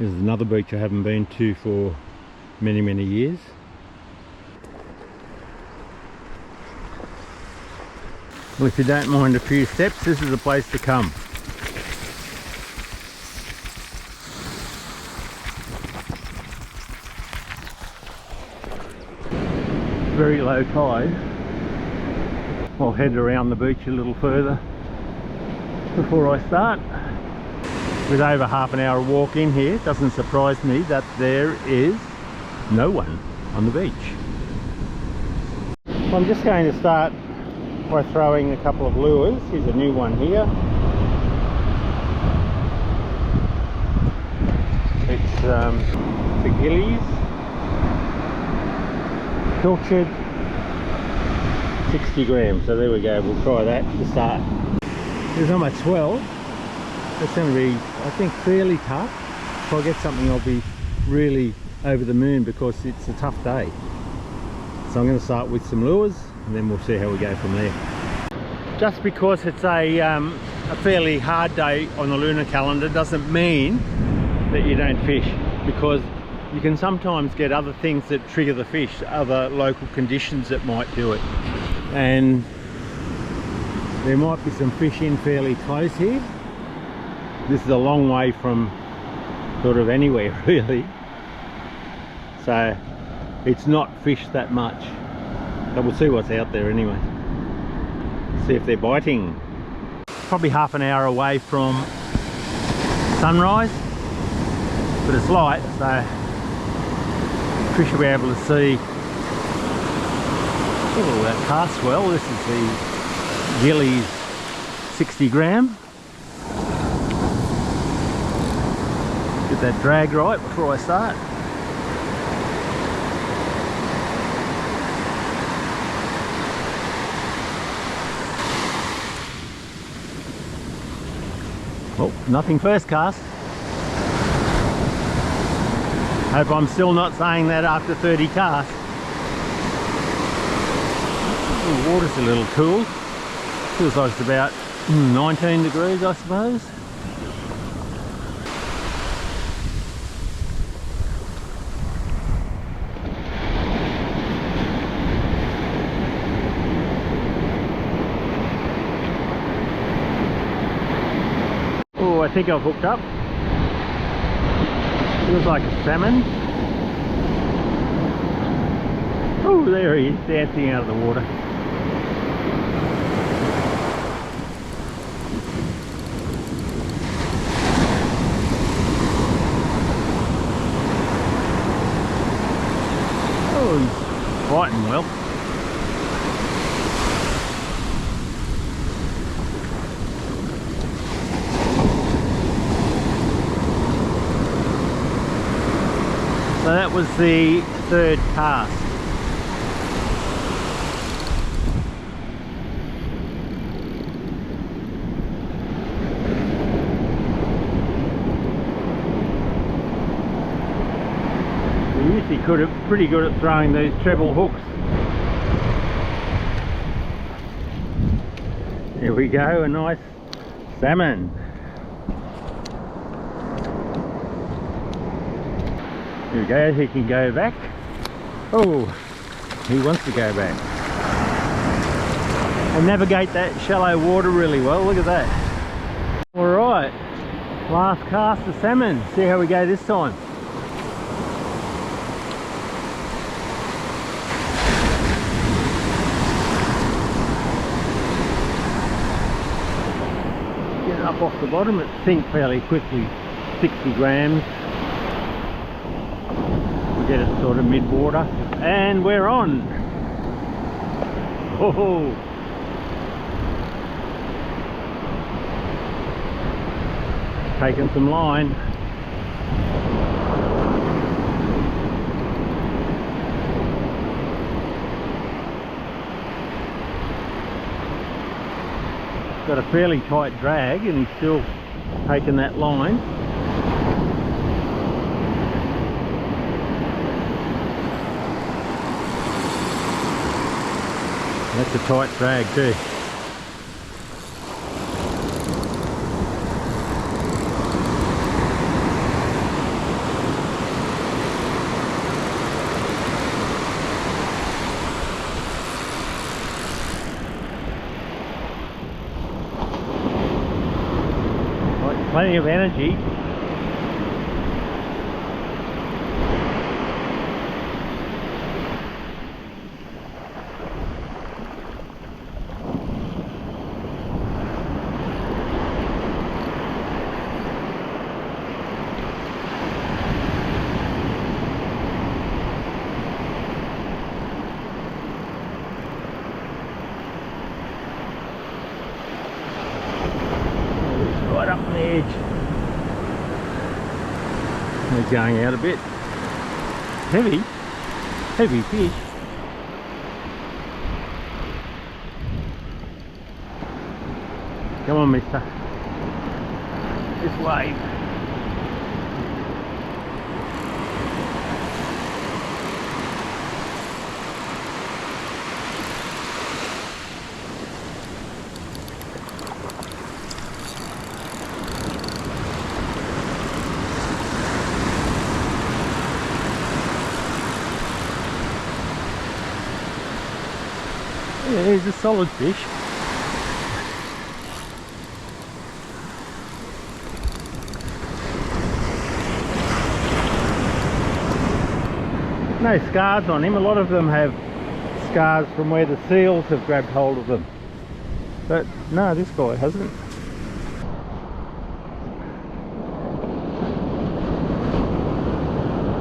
This is another beach I haven't been to for many years. Well, if you don't mind a few steps, this is the place to come. Very low tide. I'll head around the beach a little further before I start. With over half an hour walk in here, it doesn't surprise me that there is no one on the beach. I'm just going to start by throwing a couple of lures. Here's a new one here. It's the gillies, pilchard, 60 grams. So there we go, we'll try that to start. There's not much swell. It's going to be, I think, fairly tough. If I get something, I'll be really over the moon because it's a tough day. So I'm going to start with some lures and then we'll see how we go from there. Just because it's a fairly hard day on the lunar calendar doesn't mean that you don't fish, because you can sometimes get other things that trigger the fish, other local conditions that might do it. And there might be some fish in fairly close here. This is a long way from sort of anywhere really, so it's not fished that much, but we'll see what's out there anyway, see if they're biting. Probably half an hour away from sunrise, but it's light, so fish will be able to see. Oh, that casts well. This is the gillies 60 gram. Get that drag right before I start. Oh, nothing first cast. Hope I'm still not saying that after 30 casts. The water's a little cool. Feels like it's about 19 degrees, I suppose. Oh, I think I've hooked up. Feels like a salmon. Oh, there he is, dancing out of the water. Oh, he's fighting well. So that was the third cast. We usually pretty good at throwing these treble hooks. Here we go, a nice salmon. Here we go, he can go back. Oh, he wants to go back. And navigate that shallow water really well, look at that. Alright, last cast of salmon. See how we go this time. Get it up off the bottom, it sinks fairly quickly, 60 grams. Get it sort of mid-water, and we're on. Oh, taking some line. Got a fairly tight drag, and he's still taking that line. That's a tight drag too. plenty of energy. Right up on the edge. They're going out a bit. Heavy fish. Come on, mister. This way. Yeah, he's a solid fish. No scars on him. A lot of them have scars from where the seals have grabbed hold of them. But no, this guy hasn't.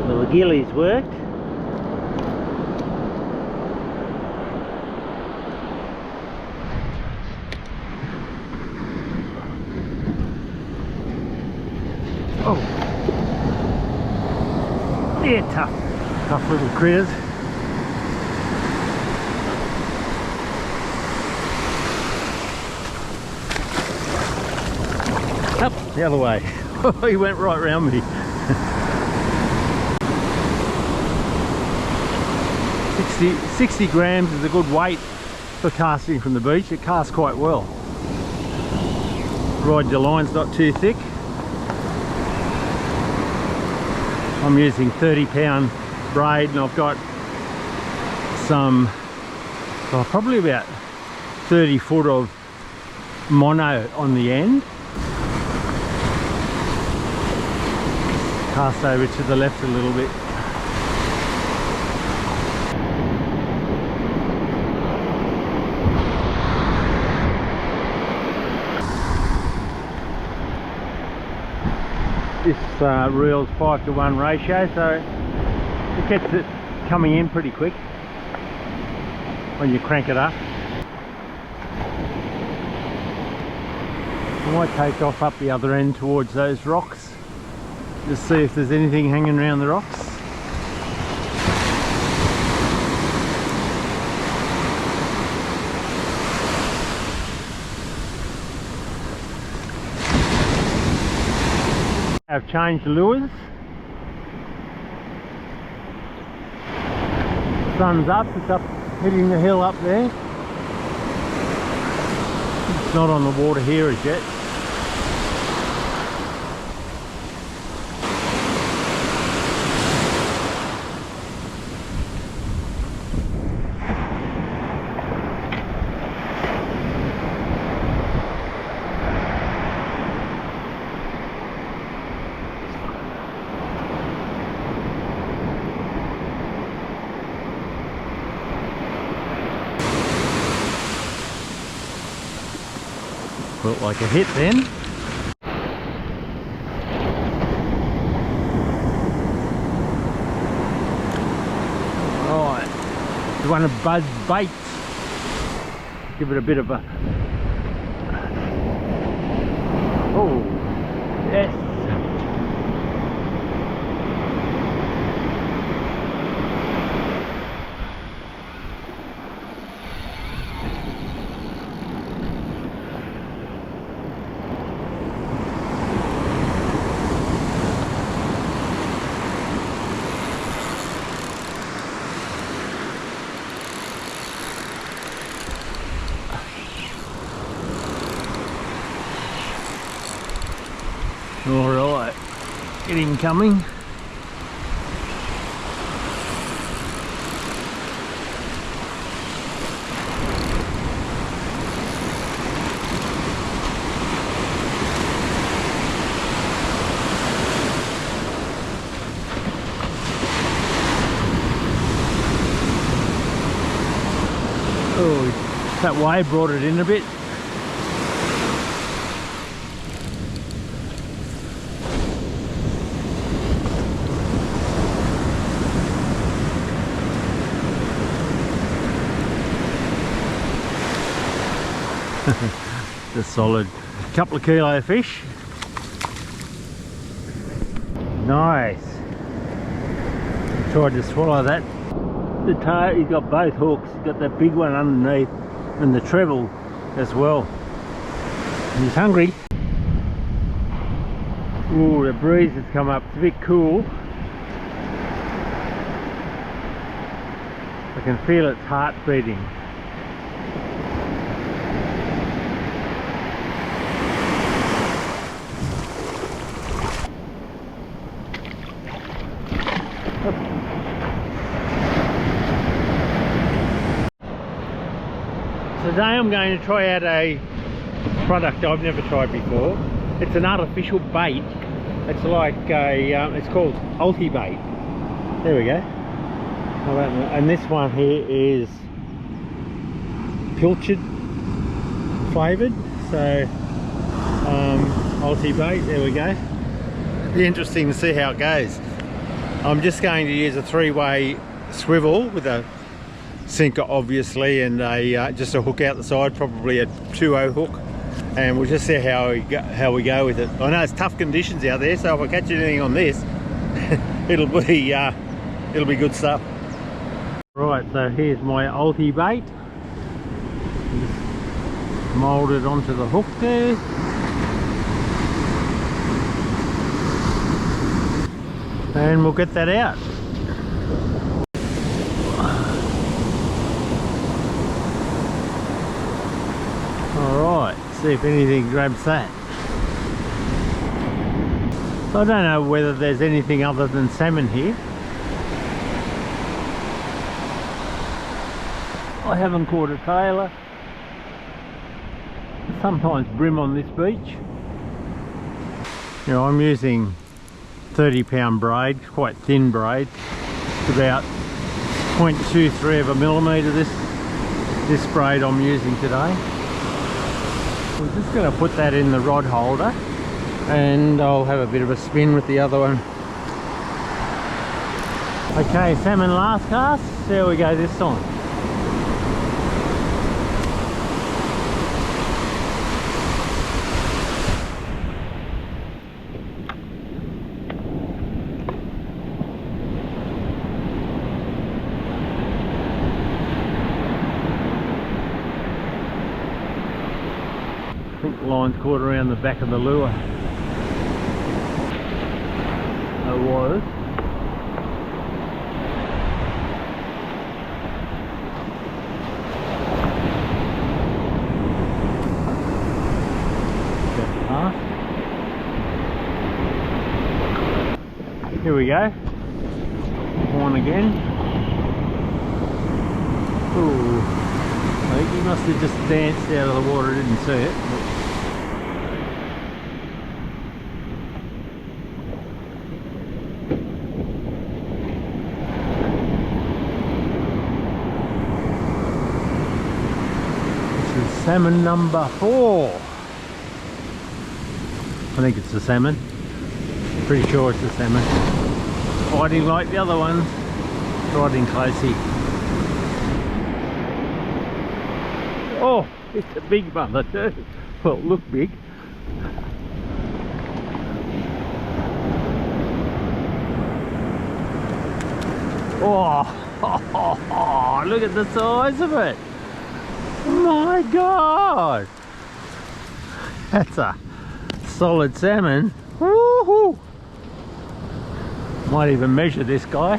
Well, the gillies worked. Oh, they're tough little critters. Up the other way. He went right round me. 60 grams is a good weight for casting from the beach. It casts quite well. Provided your line's not too thick. I'm using 30-pound braid, and I've got some, well, probably about 30 foot of mono on the end. Cast over to the left a little bit. This reel's 5-to-1 ratio, so it gets it coming in pretty quick when you crank it up. I might take off up the other end towards those rocks, just see if there's anything hanging around the rocks. I've changed lures. Sun's up, it's up hitting the hill up there. It's not on the water here as yet. Looked like a hit then. Alright, one of Bud's baits. Give it a bit of a... Oh, yes. Alright, get him coming. That wave brought it in a bit. The solid couple of kilo fish. Nice. Tried to swallow that. The tail, he's got both hooks. He's got that big one underneath and the treble as well. And he's hungry. Ooh, the breeze has come up. It's a bit cool. I can feel its heart beating. Today I'm going to try out a product I've never tried before. It's an artificial bait. It's like a, it's called Ulti-bait. There we go. And this one here is pilchard flavoured. So Ulti-bait, there we go. Be interesting to see how it goes. I'm just going to use a 3-way swivel with a sinker obviously, and a just a hook out the side, probably a 2-0 hook, and we'll just see how we go with it. I know it's tough conditions out there, so if I catch anything on this, it'll be good stuff. Right, so here's my Ulti bait. Just mould it onto the hook there. And we'll get that out. Alright, see if anything grabs that. So I don't know whether there's anything other than salmon here. I haven't caught a Tailor. Sometimes brim on this beach. You know, I'm using 30-pound braid, quite thin braid. It's about 0.23 of a millimetre this braid I'm using today. We're just going to put that in the rod holder and I'll have a bit of a spin with the other one. Okay, salmon last cast. There we go this time. I think the line's caught around the back of the lure. It was. Here we go. On again. Ooh. I think he must have just danced out of the water, didn't see it. This is salmon number 4. I think it's a salmon. Pretty sure it's a salmon. Fighting like the other ones. Riding closely. Oh, it's a big mother too. Well, look big. Oh, look at the size of it. My God. That's a solid salmon. Woohoo! Might even measure this guy.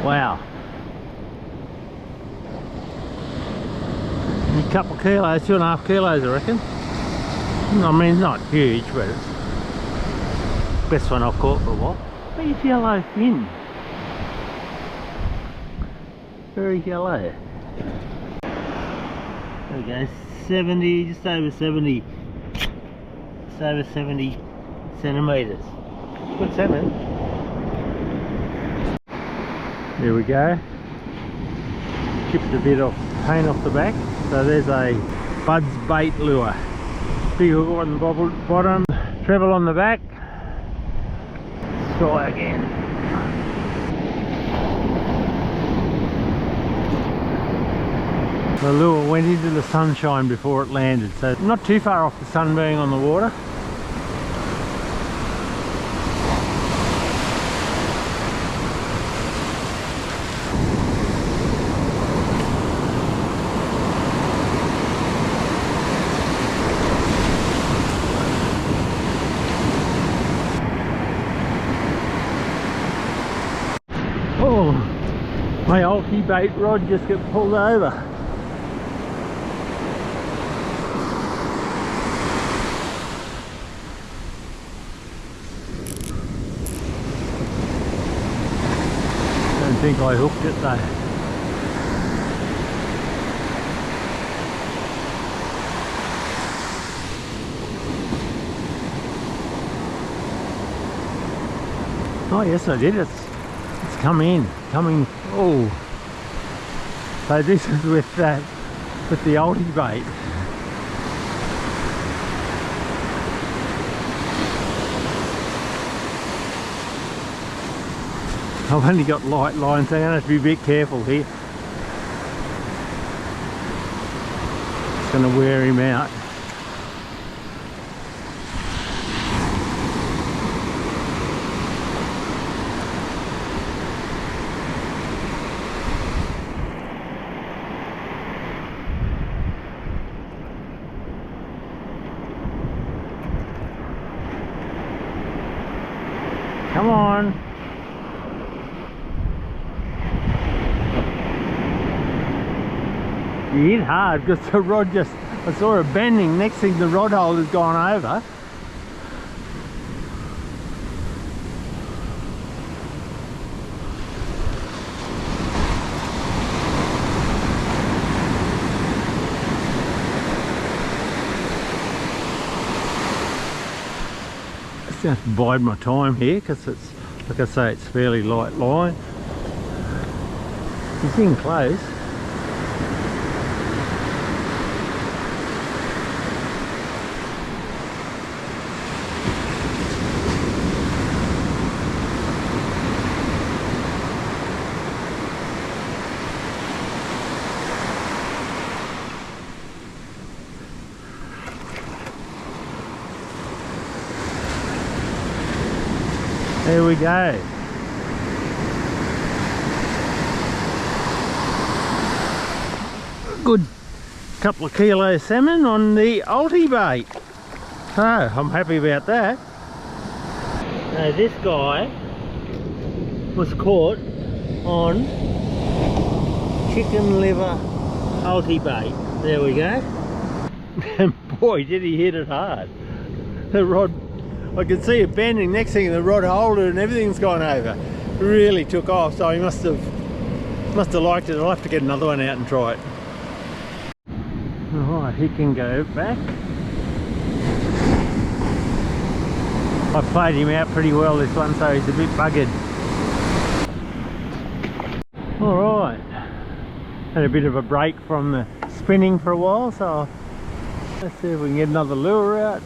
Wow. A couple of kilos, 2.5 kilos I reckon. I mean, not huge, but it's the best one I've caught for a while. Big yellow fin. Very yellow. There we go, 70, just over 70. Just over 70 centimetres. Good salmon. There we go. chipped a bit of paint off the back. So there's a Bud's bait lure. Big hook on the bottom, treble on the back. Let's try again. The lure went into the sunshine before it landed, so not too far off the sun being on the water. Oh, my ulti bait rod just got pulled over. I don't think I hooked it though. Oh yes, I did. It's coming. Oh, so this is with the ulti bait. I've only got light lines, so I'm going to have to be a bit careful here. It's going to wear him out. Come on. You hit hard because the rod just, I saw it bending, next thing the rod holder's gone over. I just have to bide my time here because it's, like I say, it's fairly light line. He's in close. There we go. Good couple of kilo salmon on the ulti bait. So I'm happy about that. Now this guy was caught on chicken liver ulti bait. There we go. And boy, did he hit it hard. The rod, I could see it bending, next thing the rod holder and everything's gone over. It really took off, so he must have liked it. I'll have to get another one out and try it. Alright, he can go back. I played him out pretty well this one, so he's a bit buggered. Alright, had a bit of a break from the spinning for a while, so let's see if we can get another lure out.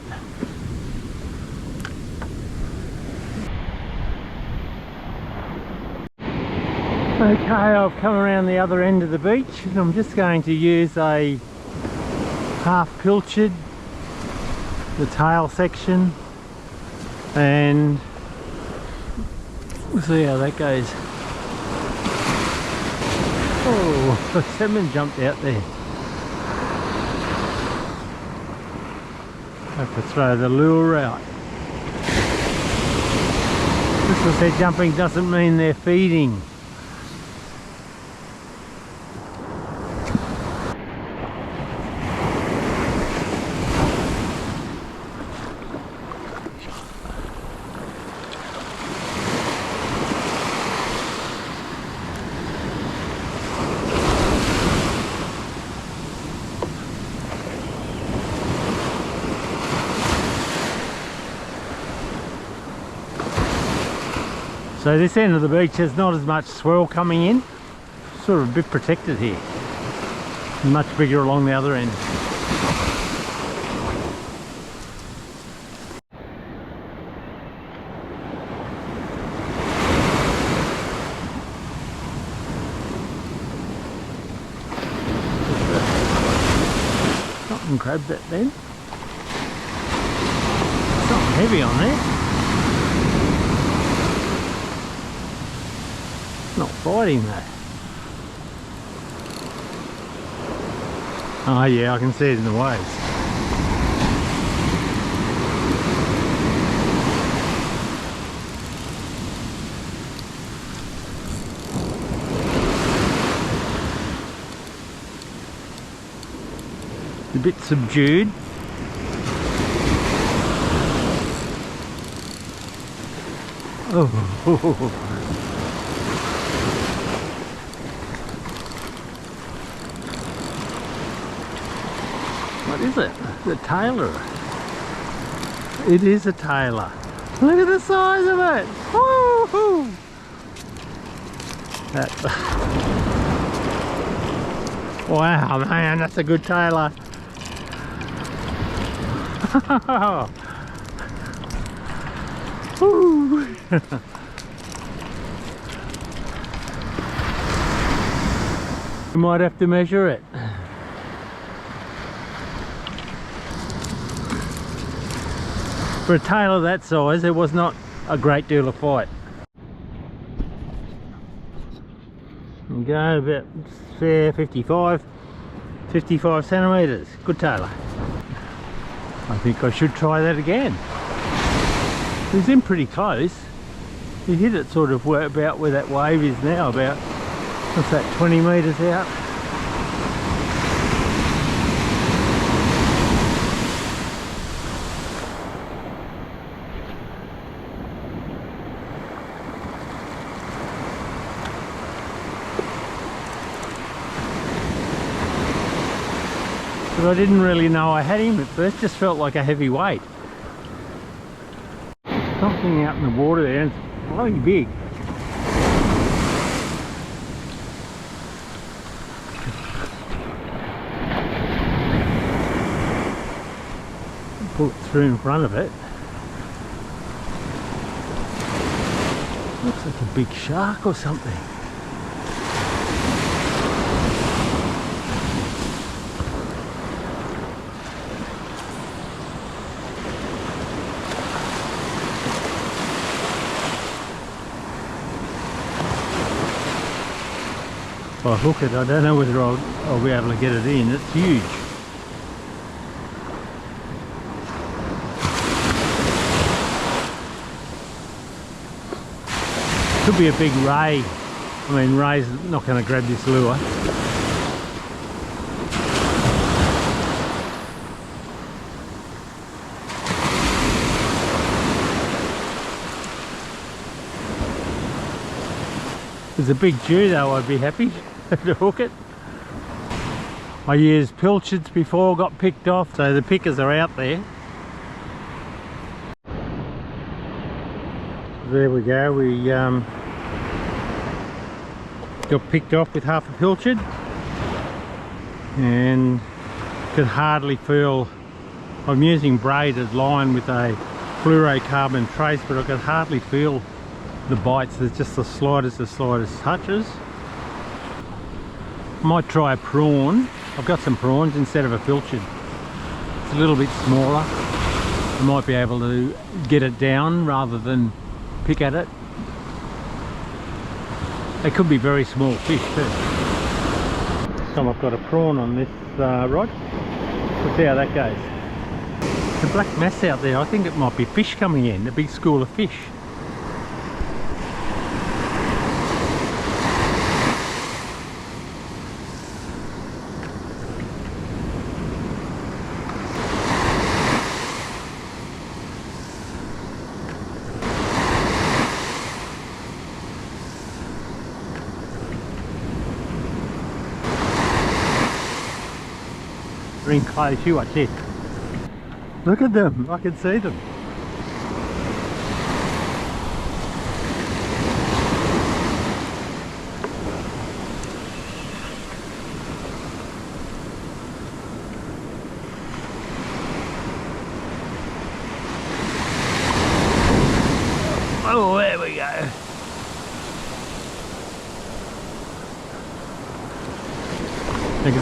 Okay, I've come around the other end of the beach and I'm just going to use a half pilchard, the tail section, and we'll see how that goes. Oh, the salmon jumped out there. Have to throw the lure out. Just because they're jumping doesn't mean they're feeding. So this end of the beach has not as much swell coming in, sort of a bit protected here. Much bigger along the other end. Something grabbed that then. Something heavy on there. Not biting though. Oh yeah, I can see it in the waves. A bit subdued. Oh. What is it? The Tailor. It is a Tailor. Look at the size of it. Woo-hoo. Wow, man, that's a good Tailor. You might have to measure it. For a Tailor that size, there was not a great deal of fight. There you go, about 55 centimetres. Good Tailor. I think I should try that again. He's in pretty close. He hit it sort of about where that wave is now, about, what's that, 20 metres out. But I didn't really know I had him at first, just felt like a heavy weight. Something out in the water there, and it's bloody big. Pull it through in front of it. Looks like a big shark or something. If I hook it, I don't know whether I'll be able to get it in. It's huge. Could be a big ray. I mean, ray's not going to grab this lure. If it's a big Jew though, I'd be happy to hook it. I used pilchards before, got picked off, so the pickers are out there. There we go, we got picked off with half a pilchard and could hardly feel. I'm using braided line with a fluorocarbon trace, but I could hardly feel the bites. There's just the slightest touches. Might try a prawn. I've got some prawns instead of a pilchard. It's a little bit smaller. I might be able to get it down rather than pick at it. They could be very small fish too. This time I've got a prawn on this rod. Let's see how that goes. The black mass out there, I think it might be fish coming in, a big school of fish. Bring close, you watch this. Look at them, I can see them.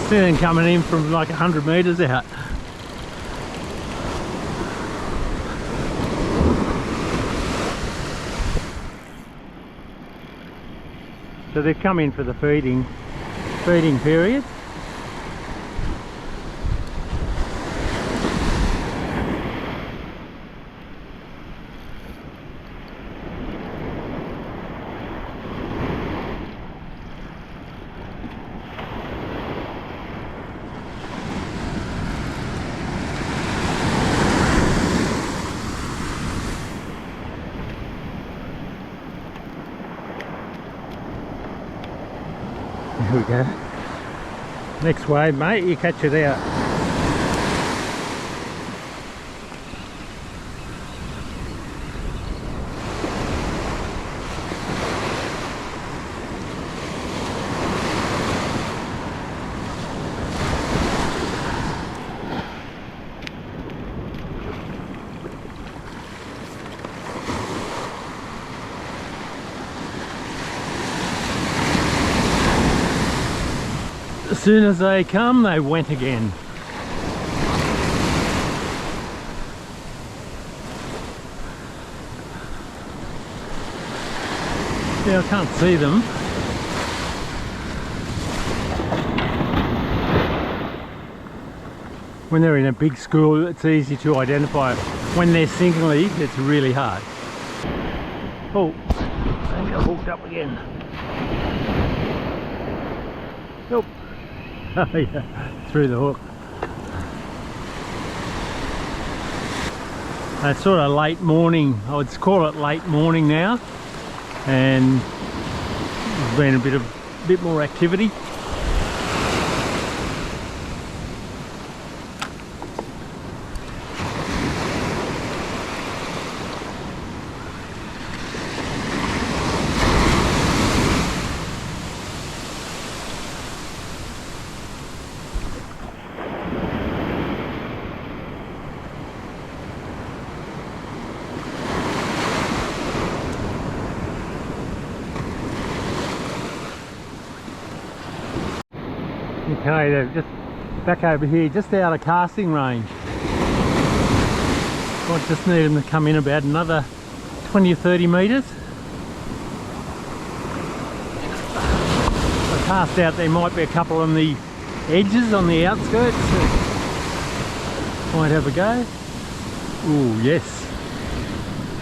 see them coming in from like 100 metres out. So they've come in for the feeding period. Here we go. Next wave, mate, you catch it out. As soon as they come, they went again. Yeah, I can't see them. When they're in a big school, it's easy to identify. When they're singly, it's really hard. Oh, they got hooked up again. Nope. Oh yeah, through the hook. It's sort of late morning. I would call it late morning now, and there's been a bit more activity. Okay, they're just back over here, just out of casting range. I just need them to come in about another 20 or 30 metres. I cast out there might be a couple on the edges, on the outskirts. Might have a go. Ooh, yes.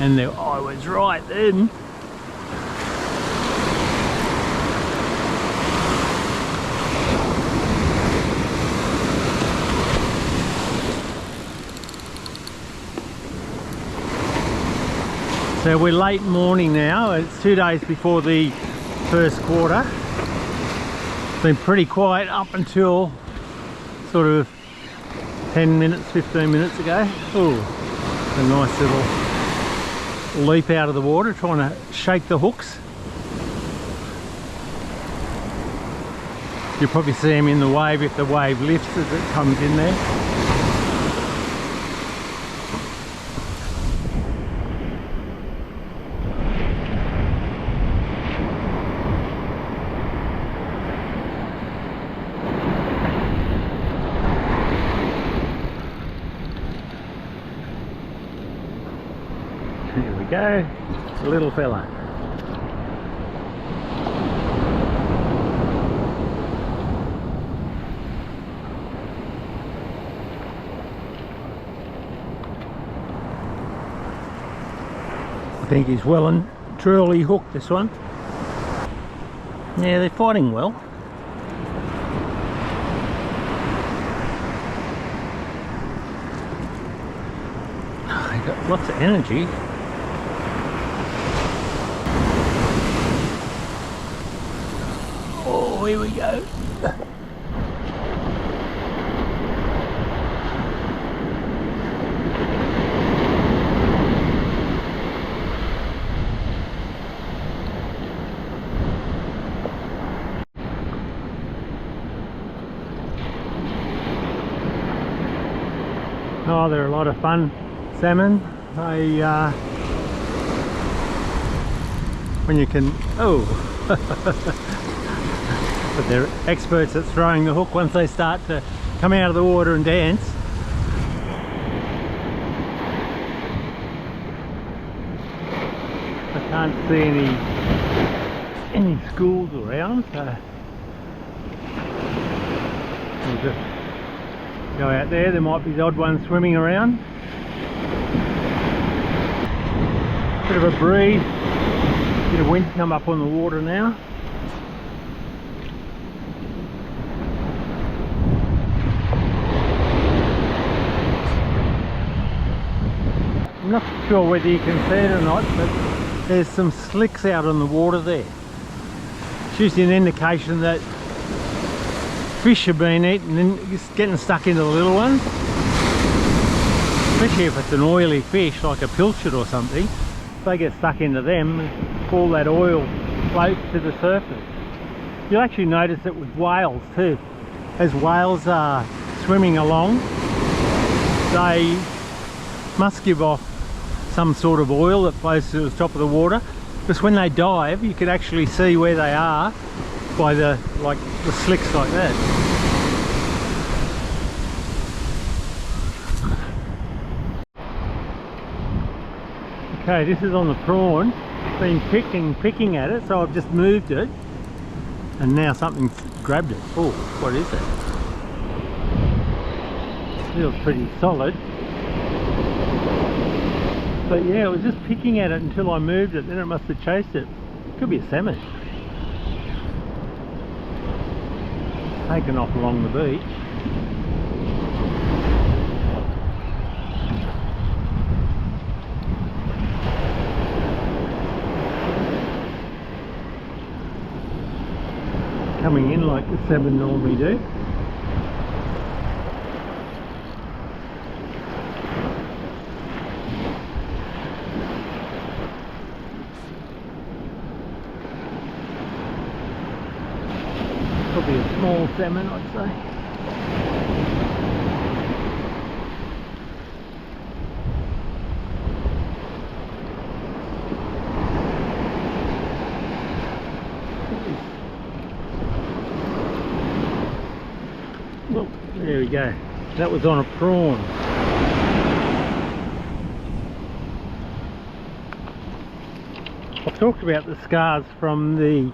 And I was right then. So we're late morning now. It's 2 days before the first quarter. It's been pretty quiet up until sort of 10 minutes, 15 minutes ago. Oh, a nice little leap out of the water, trying to shake the hooks. You'll probably see them in the wave if the wave lifts as it comes in there. Here we go, the little fella. I think he's well and truly hooked, this one. Yeah, they're fighting well. They've got lots of energy. Oh, here we go. Oh, they're a lot of fun, salmon. They, when you can, oh, But they're experts at throwing the hook once they start to come out of the water and dance. I can't see any schools around, so we'll just go out there. There might be the odd one swimming around. Bit of a breeze, bit of wind come up on the water now. I'm not sure whether you can see it or not, but there's some slicks out on the water there. It's usually an indication that fish have been eaten and just getting stuck into the little ones. Especially if it's an oily fish like a pilchard or something. If they get stuck into them, all that oil floats to the surface. You'll actually notice it with whales too. As whales are swimming along, they must give off some sort of oil that flows to the top of the water, because when they dive you can actually see where they are by the slicks like that. Okay, this is on the prawn. Been picking at it, so I've just moved it and now something's grabbed it. Oh, what is it? Feels pretty solid. But yeah, it was just picking at it until I moved it, then it must have chased it. Could be a salmon. Taken off along the beach. Coming in like the salmon normally do. Probably a small salmon, I'd say. Well, there we go. That was on a prawn. I've talked about the scars from the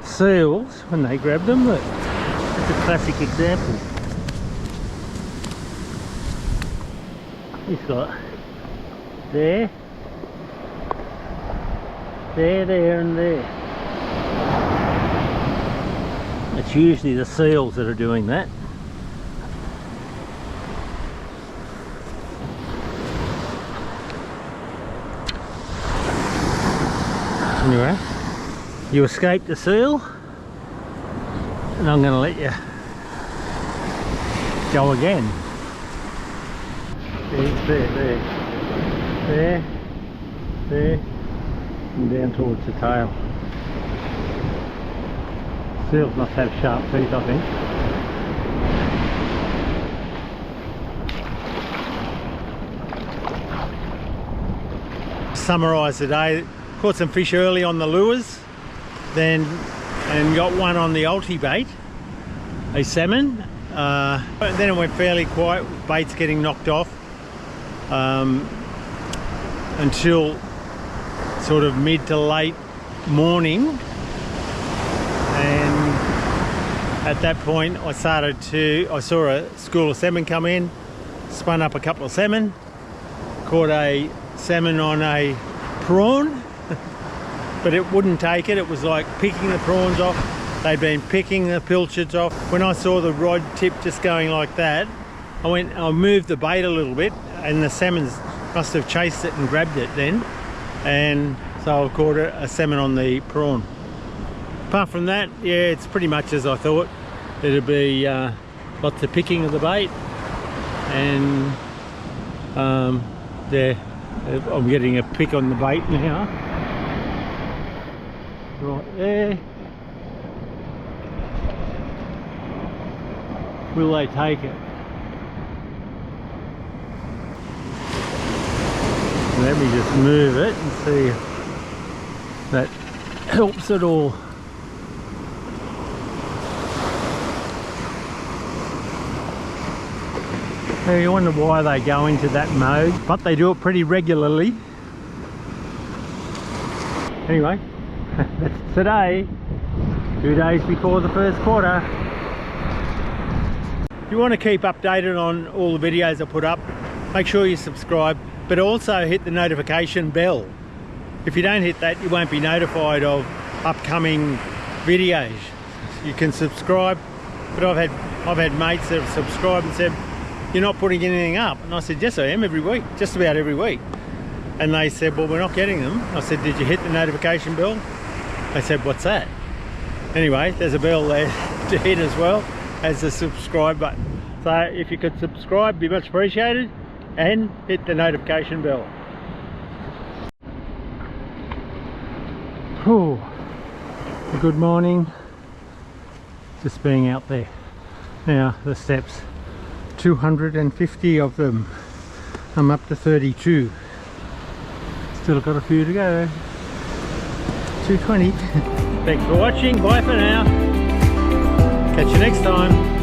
seals when they grab them, but it's a classic example. He's got there, and there. It's usually the seals that are doing that. Anyway, you escaped the seal, and I'm going to let you go again. There, and down towards the tail. Seals must have sharp teeth, I think. Summarise the day. Caught some fish early on the lures, and got one on the ulti bait, a salmon. And then it went fairly quiet, baits getting knocked off until sort of mid to late morning, and at that point I saw a school of salmon come in, spun up a couple of salmon, caught a salmon on a prawn. But it wouldn't take it. It was like picking the prawns off. They'd been picking the pilchards off. When I saw the rod tip just going like that, I moved the bait a little bit, and the salmons must have chased it and grabbed it then, and so I caught a salmon on the prawn. Apart from that, yeah, it's pretty much as I thought. It'd be lots of picking of the bait, and yeah, I'm getting a pick on the bait now. Right there. Will they take it? Let me just move it and see if that helps at all. Now you wonder why they go into that mode, but they do it pretty regularly. Anyway, that's today, 2 days before the first quarter. If you want to keep updated on all the videos I put up, make sure you subscribe, but also hit the notification bell. If you don't hit that, you won't be notified of upcoming videos. You can subscribe, but I've had mates that have subscribed and said, "You're not putting anything up." And I said, "Yes, I am, every week, just about every week." And they said, "Well, we're not getting them." I said, "Did you hit the notification bell?" They said, "What's that?" Anyway, there's a bell there to hit as well as the subscribe button. So if you could subscribe, be much appreciated, and hit the notification bell. Oh, good morning. Just being out there. Now the steps, 250 of them. I'm up to 32. Still got a few to go. 220. Thanks for watching. Bye for now. Catch you next time.